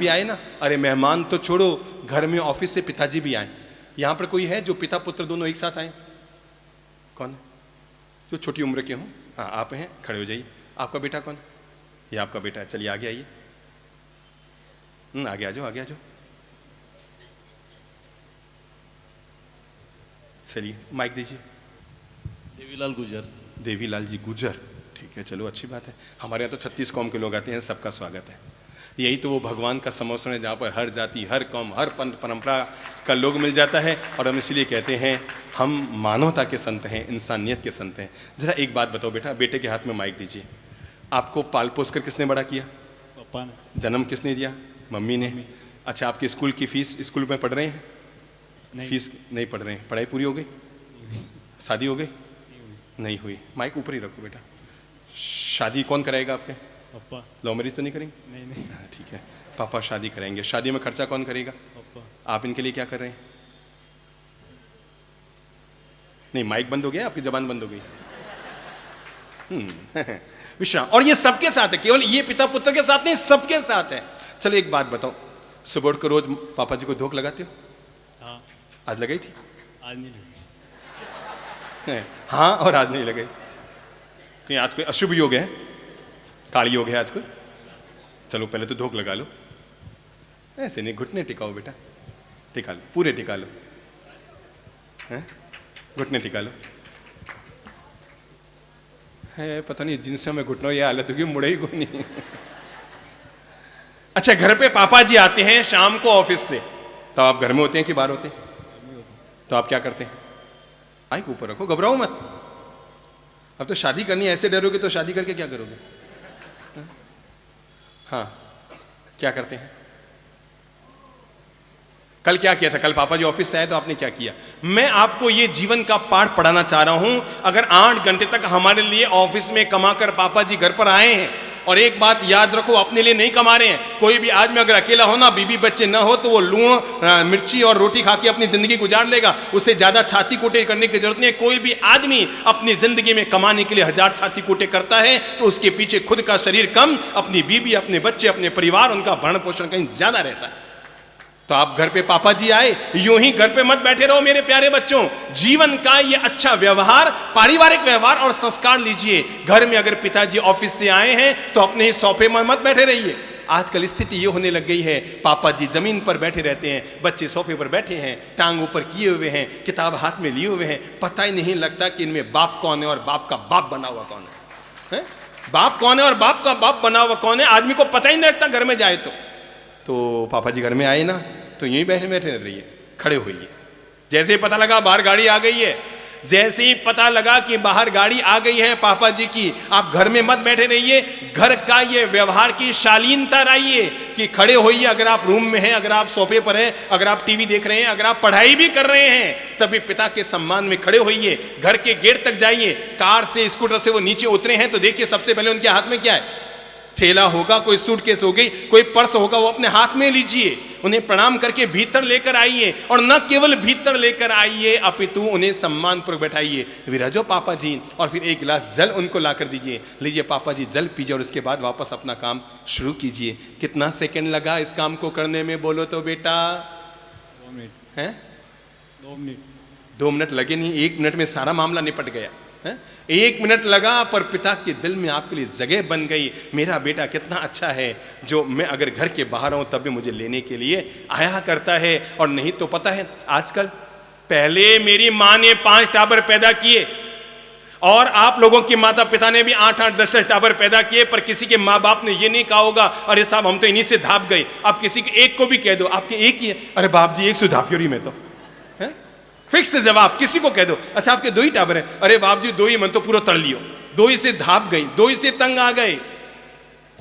भी आए ना, अरे मेहमान तो छोड़ो, घर में ऑफिस से पिताजी भी आए। यहाँ पर कोई है जो पिता पुत्र दोनों एक साथ आए? कौन है जो छोटी उम्र के हों? हाँ आप हैं, खड़े हो जाइए। आपका बेटा कौन? ये आपका बेटा है, चलिए आगे आइए। आगे आ जाओ, आगे आ जाओ। चलिए माइक दीजिए। देवीलाल गुजर। देवीलाल जी गुजर, ठीक है, चलो अच्छी बात है। हमारे यहाँ तो 36 कौम के लोग आते हैं, सबका स्वागत है। यही तो वो भगवान का समोसन है जहाँ पर हर जाति, हर कौम, हर पंथ परंपरा का लोग मिल जाता है। और हम इसलिए कहते हैं हम मानवता के संत हैं, इंसानियत के संत हैं। जरा एक बात बताओ बेटा, बेटे के हाथ में माइक दीजिए। आपको पाल पोस कर किसने बड़ा किया? पापा ने। जन्म किसने दिया? मम्मी ने। अच्छा, आपकी स्कूल की फीस, स्कूल में पढ़ रहे हैं? नहीं। फीस नहीं पढ़ रहे हैं, पढ़ाई पूरी हो गई? शादी हो गई? नहीं हुई। माइक ऊपर ही रखो बेटा। शादी कौन कराएगा आपके? पापा। लव मैरिज तो नहीं करेंगे? नहीं। ठीक है, पापा शादी कराएंगे। शादी में खर्चा कौन करेगा? पापा। आप इनके लिए क्या कर रहे हैं? नहीं, माइक बंद हो गया, आपकी जबान बंद हो गई। विश्राम। और ये सबके साथ है, केवल ये पिता पुत्र के साथ नहीं, सबके साथ है। चलो एक बात बताओ, सुबह उठ कर रोज पापा जी को धोख लगाते हो? हाँ। आज लगाई थी? आज नहीं लगी। हाँ, और आज नहीं लगाई। कहीं आज कोई अशुभ योग है, काली योग है आज कोई? चलो पहले तो धोख लगा लो। ऐसे नहीं, घुटने टिकाओ बेटा, टिका लो, पूरे टिका लो, घुटने टिका लो। है पता नहीं जिनसे मैं घुटनों ये हालत होगी, मुड़े ही को नहीं। अच्छा, घर पे पापा जी आते हैं शाम को ऑफिस से, तो आप घर में होते हैं कि बाहर होते हैं? तो आप क्या करते हैं? माइक ऊपर रखो, घबराओ मत। अब तो शादी करनी है, ऐसे डरोगे तो शादी करके क्या करोगे? हाँ, क्या करते हैं? कल क्या किया था? कल पापा जी ऑफिस से आए तो आपने क्या किया? मैं आपको ये जीवन का पाठ पढ़ाना चाह रहा हूं। अगर 8 घंटे तक हमारे लिए ऑफिस में कमाकर पापा जी घर पर आए हैं, और एक बात याद रखो, अपने लिए नहीं कमा रहे हैं। कोई भी आदमी अगर अकेला हो ना, बीबी बच्चे ना हो, तो वो लूण मिर्ची और रोटी खा के अपनी जिंदगी गुजार लेगा। उससे ज्यादा छाती कूटे करने की जरूरत नहीं है। कोई भी आदमी अपनी जिंदगी में कमाने के लिए 1000 छाती कूटे करता है, तो उसके पीछे खुद का शरीर कम, अपनी बीबी, अपने बच्चे, अपने परिवार, उनका भरण पोषण कहीं ज्यादा रहता है। तो आप घर पे पापा जी आए, यूं ही घर पे मत बैठे रहो मेरे प्यारे बच्चों। जीवन का ये अच्छा व्यवहार, पारिवारिक व्यवहार और संस्कार लीजिए। घर में अगर पिताजी ऑफिस से आए हैं तो अपने ही सोफे में मत बैठे रहिए। आजकल स्थिति ये होने लग गई है, पापा जी जमीन पर बैठे रहते हैं, बच्चे सोफे पर बैठे हैं, टांग ऊपर किए हुए हैं, किताब हाथ में लिए हुए हैं। पता ही नहीं लगता कि इनमें बाप कौन है और बाप का बाप बना हुआ कौन है? बाप कौन है और बाप का बाप बना हुआ कौन है, आदमी को पता ही नहीं लगता घर में जाए तो पापा जी घर में आए ना, तो यूं ही बैठे बैठे रहिए, खड़े होइए। जैसे ही पता लगा बाहर गाड़ी आ गई है, जैसे ही पता लगा कि बाहर गाड़ी आ गई है पापा जी की, आप घर में मत बैठे रहिए। घर का ये व्यवहार की शालीनता रहिए कि खड़े होइए। अगर आप रूम में हैं, अगर आप सोफे पर हैं, अगर आप टीवी देख रहे हैं, अगर आप पढ़ाई भी कर रहे हैं, तभी पिता के सम्मान में खड़े होइए। घर के गेट तक जाइए। कार से, स्कूटर से वो नीचे उतरे हैं तो देखिए सबसे पहले उनके हाथ में क्या है? थैला होगा, कोई सूटकेस हो गई, कोई पर्स होगा, वो अपने हाथ में लीजिए। उन्हें प्रणाम करके भीतर लेकर आइए, और न केवल भीतर लेकर आइए अपितु उन्हें सम्मान पूर्वक बैठाइए। विराजो पापा जी, और फिर एक गिलास जल उनको लाकर दीजिए। लीजिए पापा जी, जल पीजिए, और उसके बाद वापस अपना काम शुरू कीजिए। कितना सेकंड लगा इस काम को करने में, बोलो तो बेटा? 2 मिनट हैं? 2 मिनट 2 मिनट लगे नहीं, 1 मिनट में सारा मामला निपट गया है? 1 मिनट लगा, पर पिता के दिल में आपके लिए जगह बन गई। मेरा बेटा कितना अच्छा है, जो मैं अगर घर के बाहर हूं तब भी मुझे लेने के लिए आया करता है। और नहीं तो पता है आजकल, पहले मेरी मां ने 5 टाबर पैदा किए, और आप लोगों के माता पिता ने भी 8-8, 10-10 टाबर पैदा किए, पर किसी के माँ बाप ने ये नहीं कहा होगा अरे साहब हम तो इन्हीं से धाप गए। अब किसी के एक को भी कह दो आपके एक ही है, अरे बाप जी 1 से धाप क्यों मैं तो फिक्स जवाब। किसी को कह दो अच्छा आपके 2 ही टाबर है, अरे बाप जी 2 ही, मन तो पूरा तड़ लियो, 2 ही से धाप गई, 2 ही से तंग आ गए।